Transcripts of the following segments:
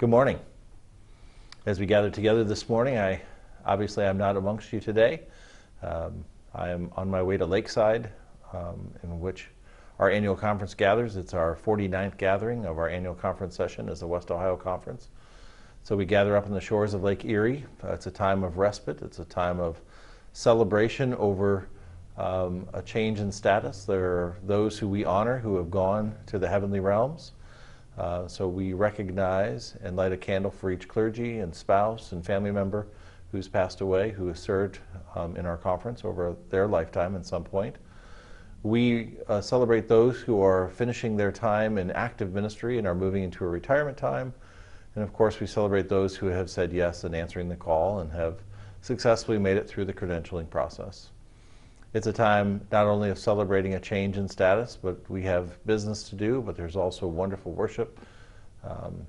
Good morning. As we gather together this morning, I'm not amongst you today. I am on my way to Lakeside, in which our annual conference gathers. It's our 49th gathering of our annual conference session as the West Ohio Conference. So we gather up on the shores of Lake Erie. It's a time of respite. It's a time of celebration over a change in status. There are those who we honor who have gone to the heavenly realms. So we recognize and light a candle for each clergy and spouse and family member who's passed away, who has served in our conference over their lifetime at some point. We celebrate those who are finishing their time in active ministry and are moving into a retirement time. And of course, we celebrate those who have said yes in answering the call and have successfully made it through the credentialing process. It's a time not only of celebrating a change in status, but we have business to do, but there's also wonderful worship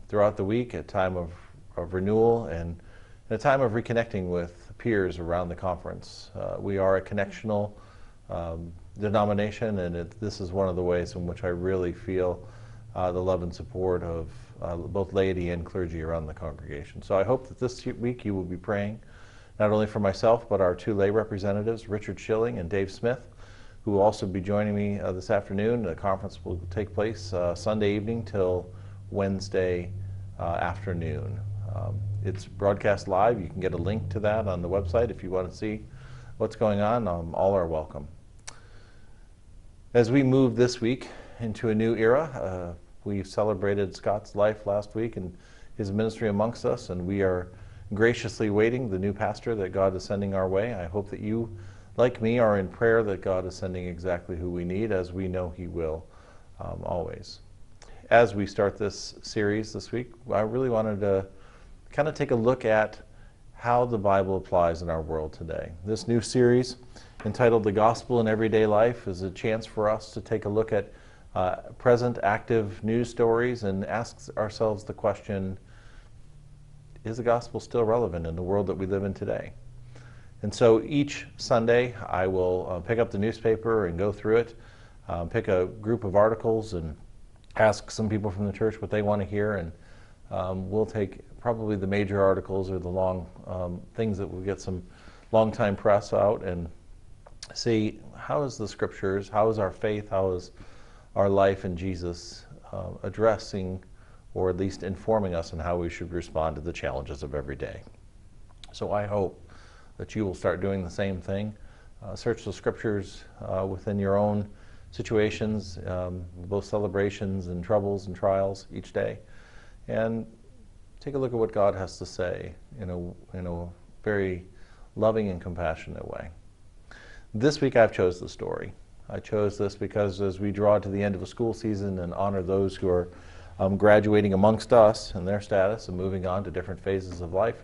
throughout the week, a time of renewal and a time of reconnecting with peers around the conference. We are a connectional denomination, and this is one of the ways in which I really feel the love and support of both laity and clergy around the congregation. So I hope that this week you will be praying not only for myself, but our two lay representatives, Richard Schilling and Dave Smith, who will also be joining me this afternoon. The conference will take place Sunday evening till Wednesday afternoon. It's broadcast live. You can get a link to that on the website if you want to see what's going on. All are welcome. As we move this week into a new era, we celebrated Scott's life last week and his ministry amongst us, and we are graciously waiting the new pastor that God is sending our way. I hope that you, like me, are in prayer that God is sending exactly who we need, as we know He will always. As we start this series this week, I really wanted to kind of take a look at how the Bible applies in our world today. This new series, entitled The Gospel in Everyday Life, is a chance for us to take a look at present active news stories and ask ourselves the question, is the gospel still relevant in the world that we live in today? And so each Sunday I will pick up the newspaper and go through it, pick a group of articles and ask some people from the church what they want to hear, and we'll take probably the major articles or the long things that will get some long-time press out and see how is the scriptures, how is our faith, how is our life in Jesus addressing or at least informing us on how we should respond to the challenges of every day. So I hope that you will start doing the same thing. Search the scriptures within your own situations, both celebrations and troubles and trials each day, and take a look at what God has to say in a very loving and compassionate way. This week I've chosen the story. I chose this because as we draw to the end of a school season and honor those who are graduating amongst us and their status and moving on to different phases of life,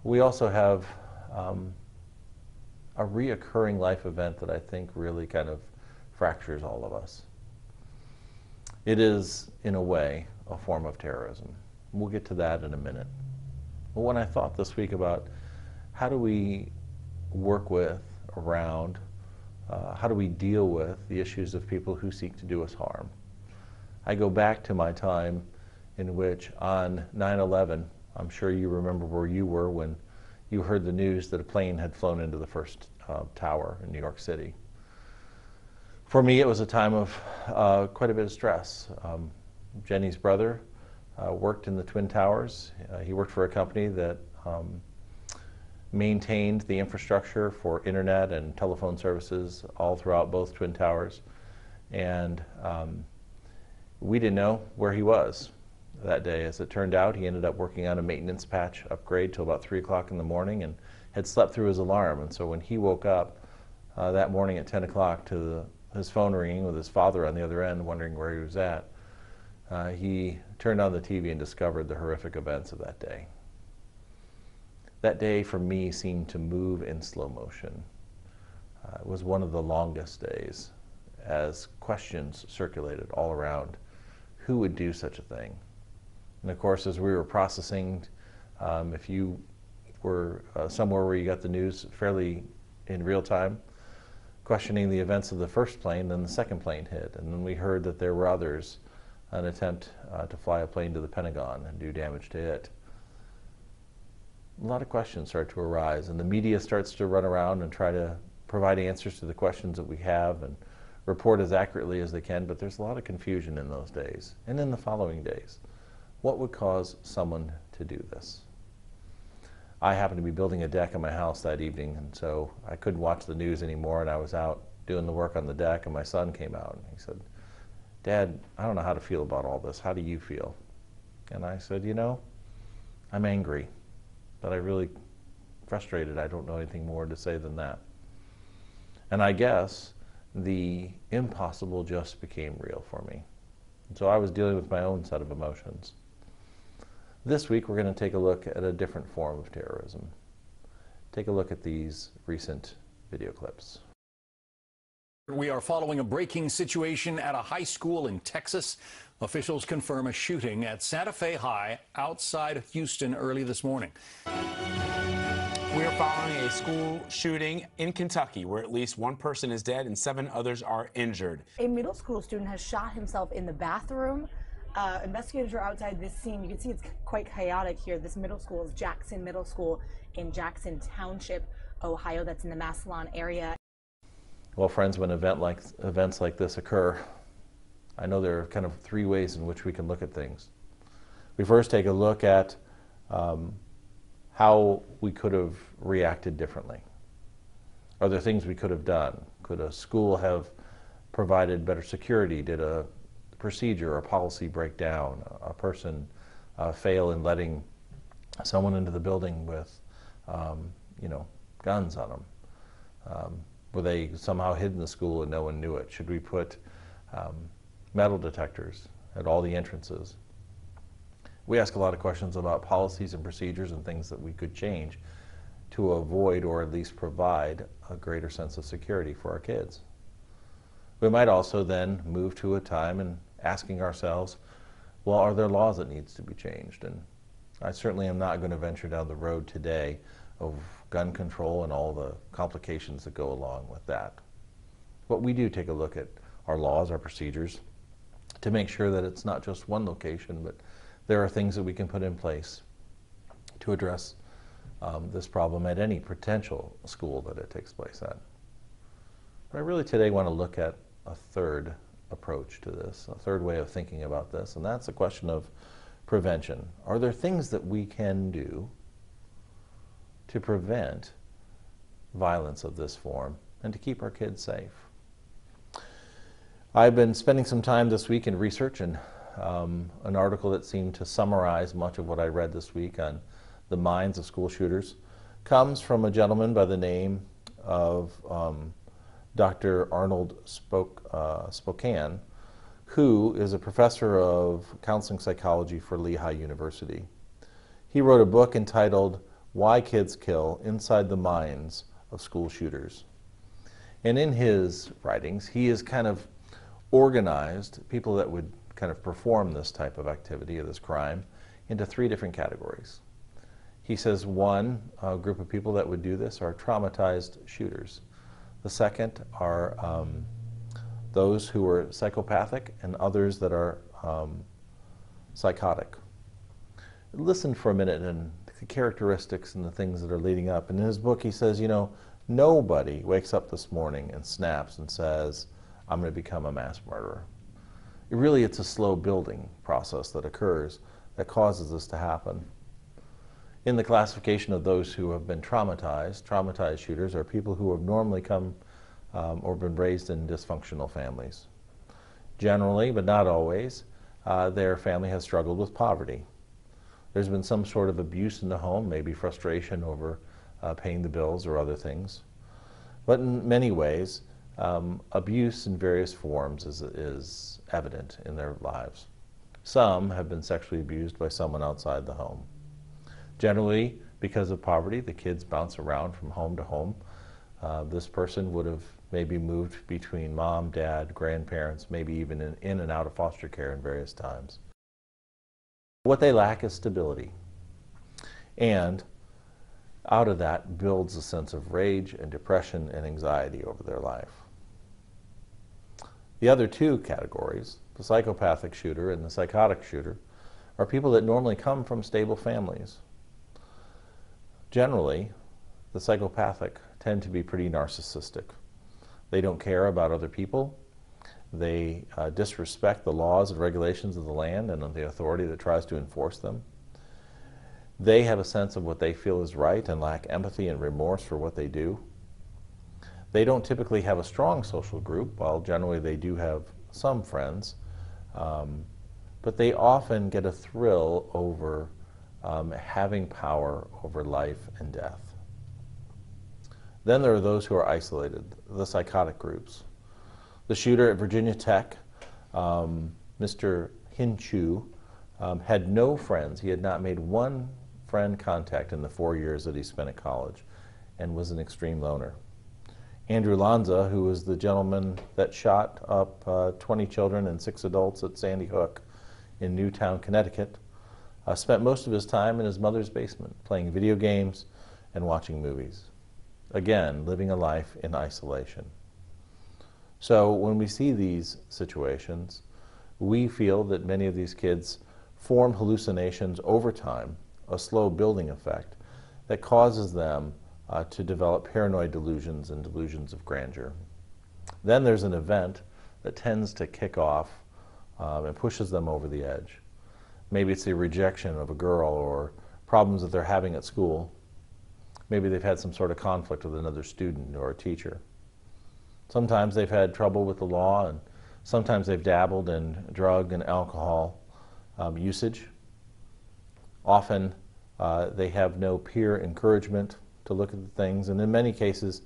we also have a reoccurring life event that I think really kind of fractures all of us. It is, in a way, a form of terrorism. We'll get to that in a minute. But when I thought this week about how do we work with, around, how do we deal with the issues of people who seek to do us harm, I go back to my time in which on 9/11, I'm sure you remember where you were when you heard the news that a plane had flown into the first tower in New York City. For me, it was a time of quite a bit of stress. Jenny's brother worked in the Twin Towers. He worked for a company that maintained the infrastructure for internet and telephone services all throughout both Twin Towers. And we didn't know where he was that day. As it turned out, he ended up working on a maintenance patch upgrade till about 3 o'clock in the morning and had slept through his alarm. And so when he woke up that morning at 10 o'clock to his phone ringing with his father on the other end wondering where he was at, he turned on the TV and discovered the horrific events of that day. That day for me seemed to move in slow motion. It was one of the longest days as questions circulated all around. Who would do such a thing? And of course, as we were processing, if you were somewhere where you got the news fairly in real time, questioning the events of the first plane, then the second plane hit. And then we heard that there were others an attempt to fly a plane to the Pentagon and do damage to it. A lot of questions start to arise, and the media starts to run around and try to provide answers to the questions that we have and report as accurately as they can, but there's a lot of confusion in those days and in the following days. What would cause someone to do this? I happened to be building a deck in my house that evening, and so I couldn't watch the news anymore, and I was out doing the work on the deck, and my son came out and he said, "Dad, I don't know how to feel about all this. How do you feel?" And I said, "You know, I'm angry, but I'm really frustrated. I don't know anything more to say than that." And I guess the impossible just became real for me. And so I was dealing with my own set of emotions. This week we're going to take a look at a different form of terrorism. Take a look at these recent video clips. We are following a breaking situation at a high school in Texas. Officials confirm a shooting at Santa Fe High outside Houston early this morning. We are following a school shooting in Kentucky where at least one person is dead and 7 others are injured. A middle school student has shot himself in the bathroom. Investigators are outside this scene. You can see it's quite chaotic here. This middle school is Jackson Middle School in Jackson Township, Ohio. That's in the Massillon area. Well, friends, when events like this occur, I know there are kind of 3 ways in which we can look at things. We first take a look at how we could have reacted differently. Are there things we could have done? Could a school have provided better security? Did a procedure or policy break down? A person fail in letting someone into the building with, guns on them? Were they somehow hid in the school and no one knew it? Should we put metal detectors at all the entrances? We ask a lot of questions about policies and procedures and things that we could change to avoid or at least provide a greater sense of security for our kids. We might also then move to a time and asking ourselves, well, are there laws that needs to be changed? And I certainly am not going to venture down the road today of gun control and all the complications that go along with that. But we do take a look at our laws, our procedures, to make sure that it's not just one location, but there are things that we can put in place to address this problem at any potential school that it takes place at. But I really today want to look at a third approach to this, a third way of thinking about this, and that's the question of prevention. Are there things that we can do to prevent violence of this form and to keep our kids safe? I've been spending some time this week in research, and an article that seemed to summarize much of what I read this week on the minds of school shooters comes from a gentleman by the name of Dr. Arnold Spokane, who is a professor of counseling psychology for Lehigh University. He wrote a book entitled "Why Kids Kill: Inside the Minds of School Shooters." And in his writings, he has kind of organized people that would kind of perform this type of activity or this crime into 3 different categories. He says one group of people that would do this are traumatized shooters. The second are those who are psychopathic, and others that are psychotic. Listen for a minute and the characteristics and the things that are leading up. And in his book he says, nobody wakes up this morning and snaps and says, I'm going to become a mass murderer. It's a slow building process that occurs that causes this to happen. In the classification of those who have been traumatized shooters are people who have normally come or been raised in dysfunctional families. Generally, but not always, their family has struggled with poverty. There's been some sort of abuse in the home, maybe frustration over paying the bills or other things. But in many ways, abuse in various forms is evident in their lives. Some have been sexually abused by someone outside the home. Generally, because of poverty, the kids bounce around from home to home. This person would have maybe moved between mom, dad, grandparents, maybe even in and out of foster care in various times. What they lack is stability. And out of that builds a sense of rage and depression and anxiety over their life. The other two categories, the psychopathic shooter and the psychotic shooter, are people that normally come from stable families. Generally, the psychopathic tend to be pretty narcissistic. They don't care about other people. They disrespect the laws and regulations of the land and of the authority that tries to enforce them. They have a sense of what they feel is right and lack empathy and remorse for what they do. They don't typically have a strong social group, while generally they do have some friends, but they often get a thrill over having power over life and death. Then there are those who are isolated, the psychotic groups. The shooter at Virginia Tech, Mr. Hinchu, had no friends. He had not made one friend contact in the 4 years that he spent at college and was an extreme loner. Andrew Lanza, who was the gentleman that shot up 20 children and 6 adults at Sandy Hook in Newtown, Connecticut, spent most of his time in his mother's basement playing video games and watching movies. Again, living a life in isolation. So when we see these situations, we feel that many of these kids form hallucinations over time, a slow building effect that causes them to develop paranoid delusions and delusions of grandeur. Then there's an event that tends to kick off and pushes them over the edge. Maybe it's the rejection of a girl or problems that they're having at school. Maybe they've had some sort of conflict with another student or a teacher. Sometimes they've had trouble with the law, and sometimes they've dabbled in drug and alcohol usage. Often they have no peer encouragement to look at the things, and in many cases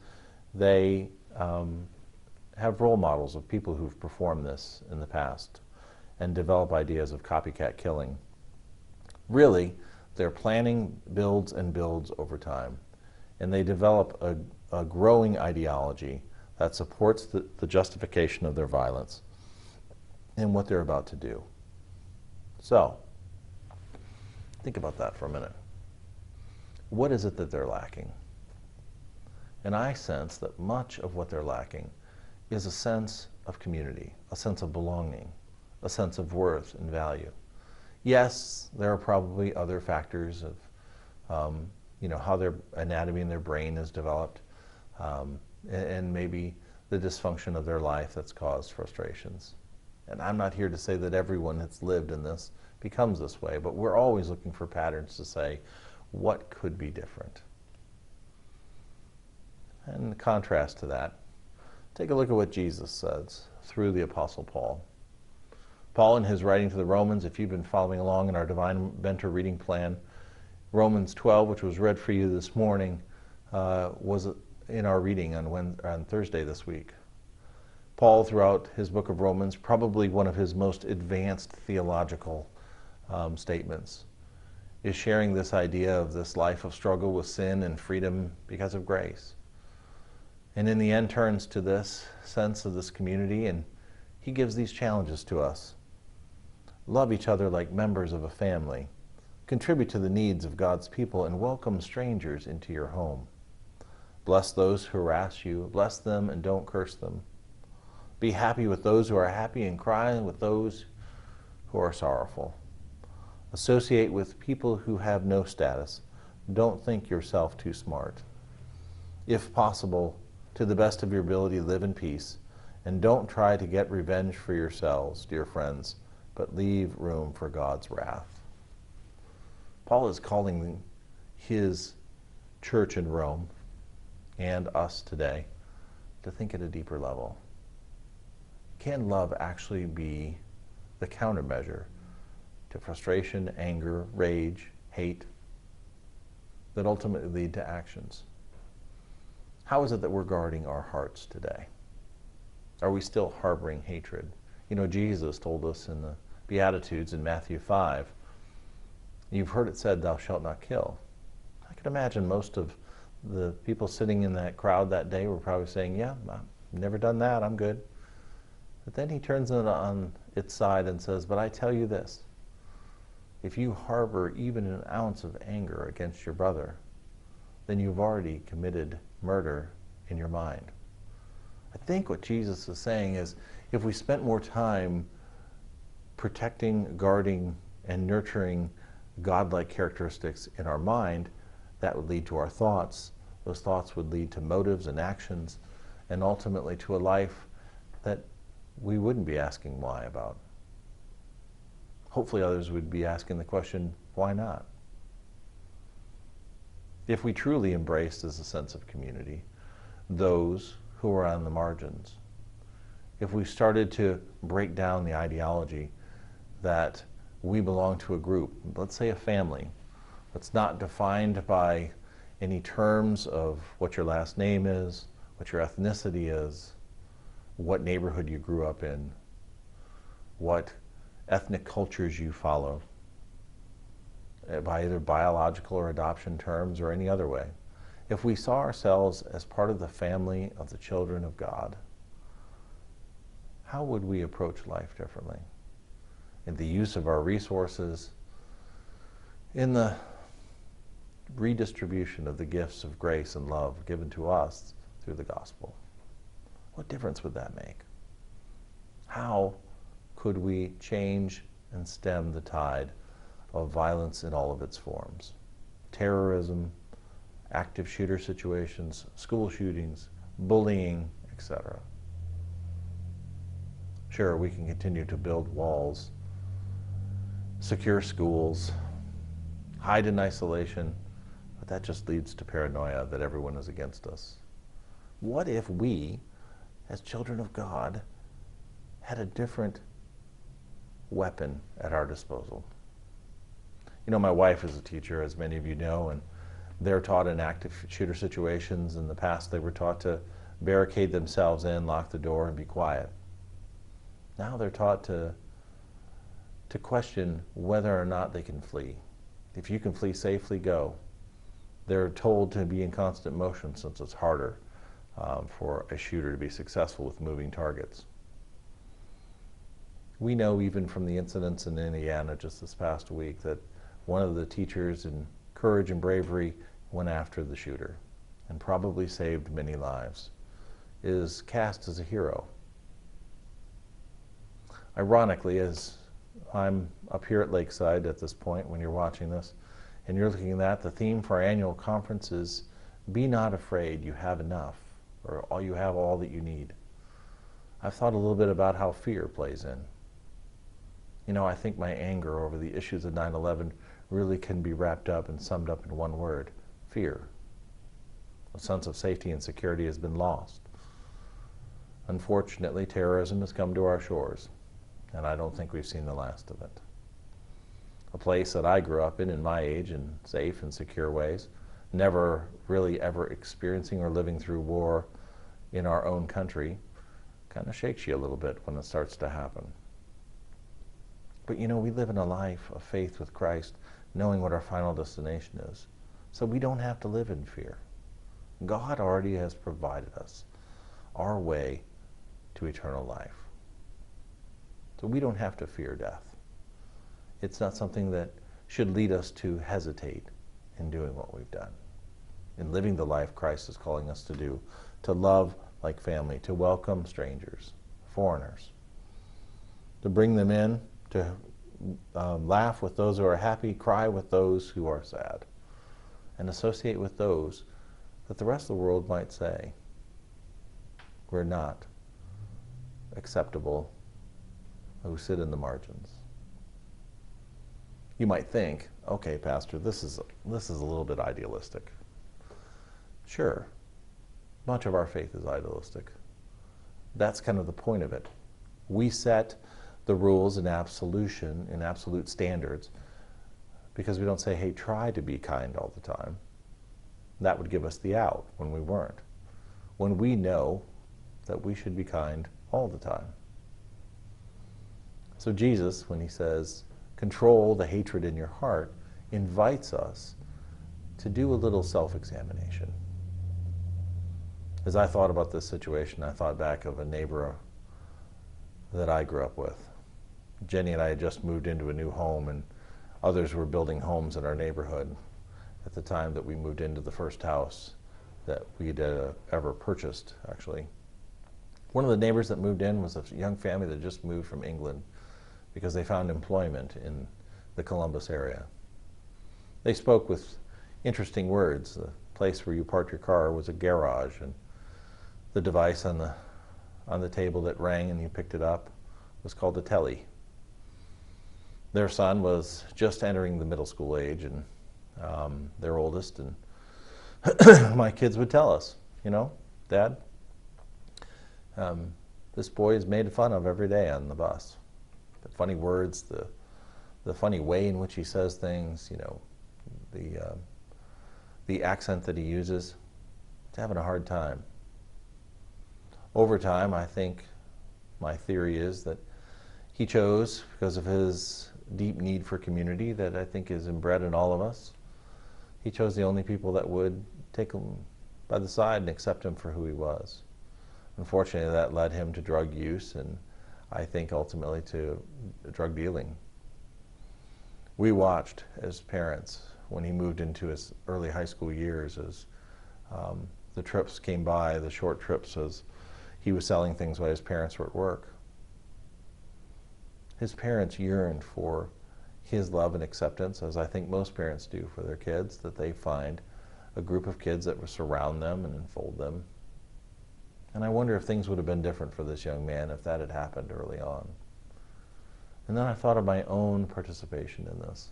they have role models of people who've performed this in the past and develop ideas of copycat killing. Really, their planning builds and builds over time, and they develop a growing ideology that supports the justification of their violence and what they're about to do. So, think about that for a minute. What is it that they're lacking? And I sense that much of what they're lacking is a sense of community, a sense of belonging, a sense of worth and value. Yes, there are probably other factors of how their anatomy in their brain is developed, and maybe the dysfunction of their life that's caused frustrations. And I'm not here to say that everyone that's lived in this becomes this way, but we're always looking for patterns to say, what could be different? And in contrast to that, take a look at what Jesus says through the Apostle Paul. Paul, in his writing to the Romans, if you've been following along in our Divine Mentor reading plan, Romans 12, which was read for you this morning, was in our reading on Thursday this week. Paul, throughout his book of Romans, probably one of his most advanced theological statements, is sharing this idea of this life of struggle with sin and freedom because of grace. And in the end turns to this sense of this community, and he gives these challenges to us. Love each other like members of a family. Contribute to the needs of God's people and welcome strangers into your home. Bless those who harass you. Bless them and don't curse them. Be happy with those who are happy and cry with those who are sorrowful. Associate with people who have no status. Don't think yourself too smart. If possible, to the best of your ability, live in peace, and don't try to get revenge for yourselves, dear friends, but leave room for God's wrath. Paul is calling his church in Rome and us today to think at a deeper level. Can love actually be the countermeasure to frustration, anger, rage, hate that ultimately lead to actions? How is it that we're guarding our hearts today? Are we still harboring hatred? You know, Jesus told us in the Beatitudes in Matthew 5, you've heard it said, thou shalt not kill. I can imagine most of the people sitting in that crowd that day were probably saying, yeah, I've never done that, I'm good. But then he turns it on its side and says, but I tell you this, if you harbor even an ounce of anger against your brother, then you've already committed murder in your mind. I think what Jesus is saying is, If we spent more time protecting, guarding, and nurturing godlike characteristics in our mind, that would lead to our thoughts. Those thoughts would lead to motives and actions, and ultimately to a life that we wouldn't be asking why about. Hopefully others would be asking the question, why not? If we truly embraced as a sense of community those who are on the margins, if we started to break down the ideology that we belong to a group, let's say a family, that's not defined by any terms of what your last name is, what your ethnicity is, what neighborhood you grew up in, what ethnic cultures you follow, by either biological or adoption terms or any other way. If we saw ourselves as part of the family of the children of God, how would we approach life differently? In the use of our resources, in the redistribution of the gifts of grace and love given to us through the gospel. What difference would that make? How could we change and stem the tide of violence in all of its forms? Terrorism, active shooter situations, school shootings, bullying, etc. Sure, we can continue to build walls, secure schools, hide in isolation, but that just leads to paranoia that everyone is against us. What if we, as children of God, had a different weapon at our disposal? You know, my wife is a teacher, as many of you know, and they're taught in active shooter situations. In the past, they were taught to barricade themselves in, lock the door, and be quiet. Now they're taught to question whether or not they can flee. If you can flee safely, go. They're told to be in constant motion since it's harder for a shooter to be successful with moving targets. We know even from the incidents in Indiana just this past week that one of the teachers in courage and bravery went after the shooter and probably saved many lives, is cast as a hero. Ironically, as I'm up here at Lakeside at this point when you're watching this, and you're looking at that, the theme for our annual conference is, be not afraid, you have enough, or you have all that you need. I've thought a little bit about how fear plays in. You know, I think my anger over the issues of 9/11 really can be wrapped up and summed up in one word: fear. A sense of safety and security has been lost. Unfortunately, terrorism has come to our shores, and I don't think we've seen the last of it. A place that I grew up in my age, in safe and secure ways, never really ever experiencing or living through war in our own country, kind of shakes you a little bit when it starts to happen. But you know, we live in a life of faith with Christ, knowing what our final destination is. So we don't have to live in fear. God already has provided us our way to eternal life. So we don't have to fear death. It's not something that should lead us to hesitate in doing what we've done, in living the life Christ is calling us to do, to love like family, to welcome strangers, foreigners, to bring them in, to laugh with those who are happy, cry with those who are sad, and associate with those that the rest of the world might say we're not acceptable, who sit in the margins. You might think, okay, Pastor, this is a little bit idealistic. Sure, much of our faith is idealistic. That's kind of the point of it. We set the rules in absolution, in absolute standards, because we don't say, hey, try to be kind all the time. That would give us the out when we weren't. When we know that we should be kind all the time. So Jesus, when he says, control the hatred in your heart, invites us to do a little self-examination. As I thought about this situation, I thought back of a neighbor that I grew up with. Jenny and I had just moved into a new home, and others were building homes in our neighborhood at the time that we moved into the first house that we'd ever purchased, actually. One of the neighbors that moved in was a young family that just moved from England because they found employment in the Columbus area. They spoke with interesting words. The place where you parked your car was a garage, and the device on the table that rang and you picked it up was called a telly. Their son was just entering the middle school age, and their oldest, and my kids would tell us, you know, Dad, this boy is made fun of every day on the bus. The funny words, the funny way in which he says things, you know, the accent that he uses, he's having a hard time. Over time, I think my theory is that he chose, because of his deep need for community that I think is inbred in all of us, he chose the only people that would take him by the side and accept him for who he was. Unfortunately, that led him to drug use, and I think ultimately to drug dealing. We watched as parents when he moved into his early high school years as the trips came by, the short trips, as he was selling things while his parents were at work. His parents yearned for his love and acceptance, as I think most parents do for their kids, that they find a group of kids that would surround them and enfold them. And I wonder if things would have been different for this young man if that had happened early on. And then I thought of my own participation in this.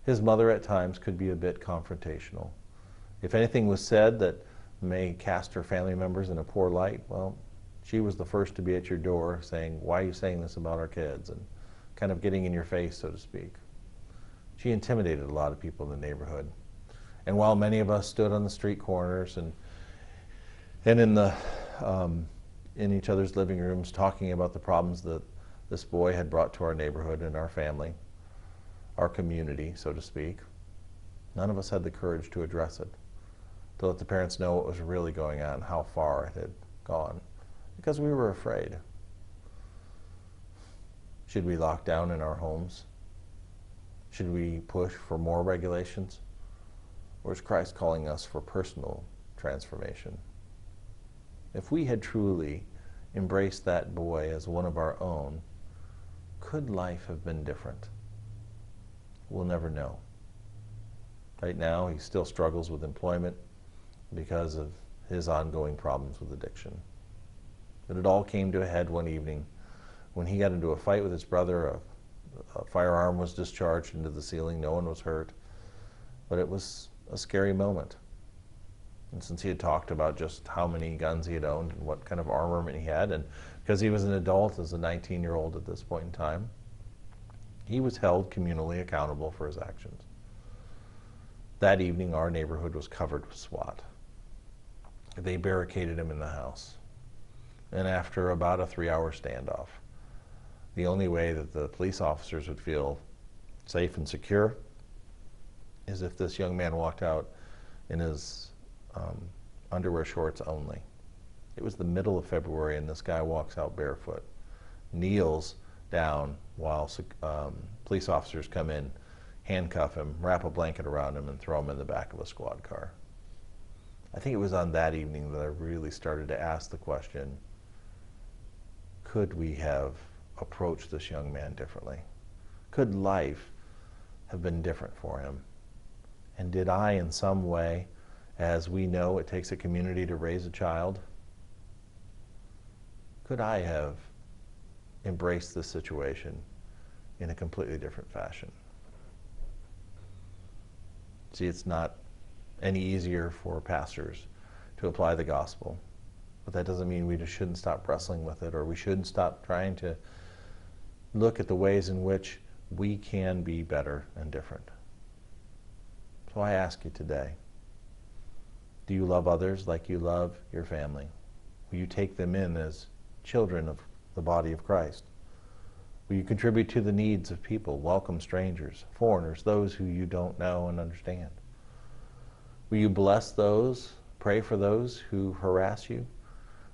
His mother at times could be a bit confrontational. If anything was said that may cast her family members in a poor light, well, she was the first to be at your door saying, why are you saying this about our kids? And kind of getting in your face, so to speak. She intimidated a lot of people in the neighborhood. And while many of us stood on the street corners and in each other's living rooms talking about the problems that this boy had brought to our neighborhood and our family, our community, so to speak, none of us had the courage to address it, to let the parents know what was really going on, how far it had gone, because we were afraid. Should we lock down in our homes? Should we push for more regulations? Or is Christ calling us for personal transformation? If we had truly embraced that boy as one of our own, could life have been different? We'll never know. Right now, he still struggles with employment because of his ongoing problems with addiction. But it all came to a head one evening when he got into a fight with his brother. A firearm was discharged into the ceiling. No one was hurt. But it was a scary moment. And since he had talked about just how many guns he had owned and what kind of armament he had, and because he was an adult as a 19-year-old at this point in time, he was held communally accountable for his actions. That evening, our neighborhood was covered with SWAT. They barricaded him in the house. And after about a 3-hour standoff, the only way that the police officers would feel safe and secure is if this young man walked out in his underwear shorts only. It was the middle of February, and this guy walks out barefoot, kneels down while police officers come in, handcuff him, wrap a blanket around him, and throw him in the back of a squad car. I think it was on that evening that I really started to ask the question, could we have approached this young man differently? Could life have been different for him? And did I, in some way, as we know it takes a community to raise a child, could I have embraced this situation in a completely different fashion? See, it's not any easier for pastors to apply the gospel, but that doesn't mean we just shouldn't stop wrestling with it, or we shouldn't stop trying to look at the ways in which we can be better and different. So I ask you today, do you love others like you love your family? Will you take them in as children of the body of Christ? Will you contribute to the needs of people, welcome strangers, foreigners, those who you don't know and understand? Will you bless those, pray for those who harass you?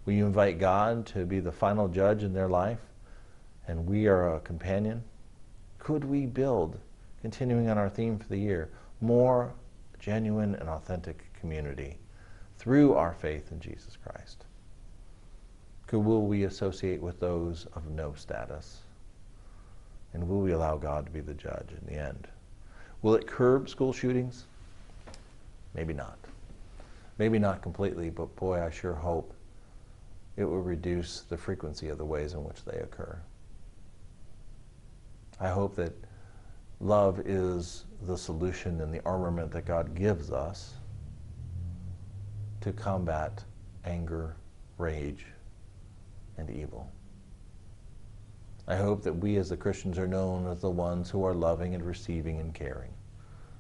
Will you invite God to be the final judge in their life, and we are a companion? Could we build, continuing on our theme for the year, more genuine and authentic community through our faith in Jesus Christ? Will we associate with those of no status? And will we allow God to be the judge in the end? Will it curb school shootings? Maybe not. Maybe not completely, but boy, I sure hope it will reduce the frequency of the ways in which they occur. I hope that love is the solution and the armament that God gives us to combat anger, rage, and evil. I hope that we as the Christians are known as the ones who are loving and receiving and caring,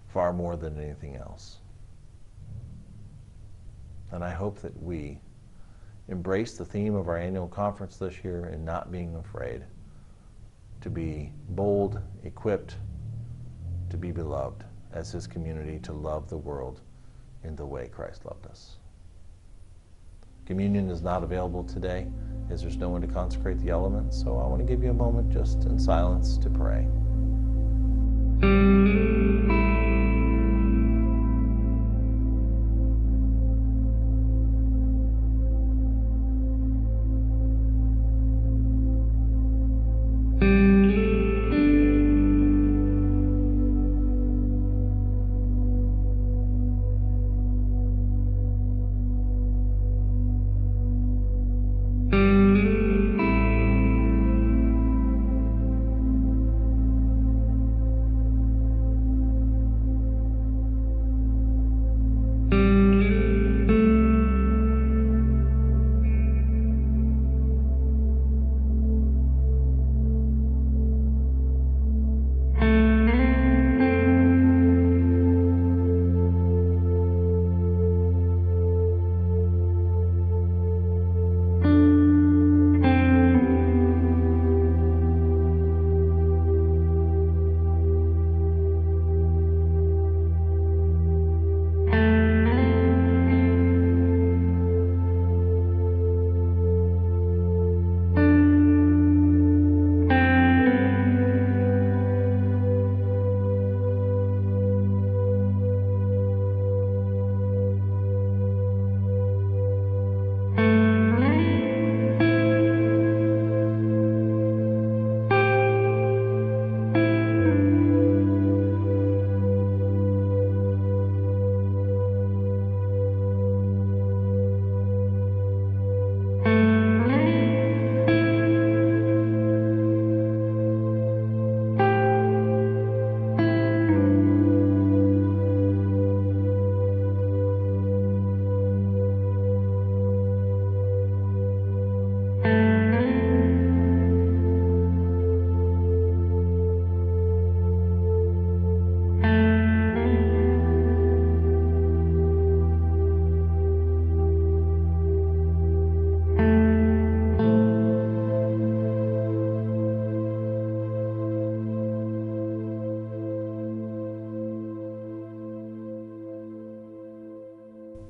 far more than anything else. And I hope that we embrace the theme of our annual conference this year in not being afraid, to be bold, equipped, to be beloved as His community, to love the world in the way Christ loved us. Communion is not available today as there's no one to consecrate the elements, so I want to give you a moment just in silence to pray.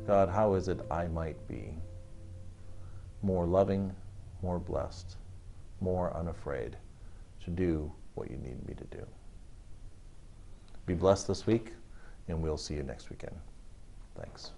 God, how is it I might be more loving, more blessed, more unafraid to do what you need me to do? Be blessed this week, and we'll see you next weekend. Thanks.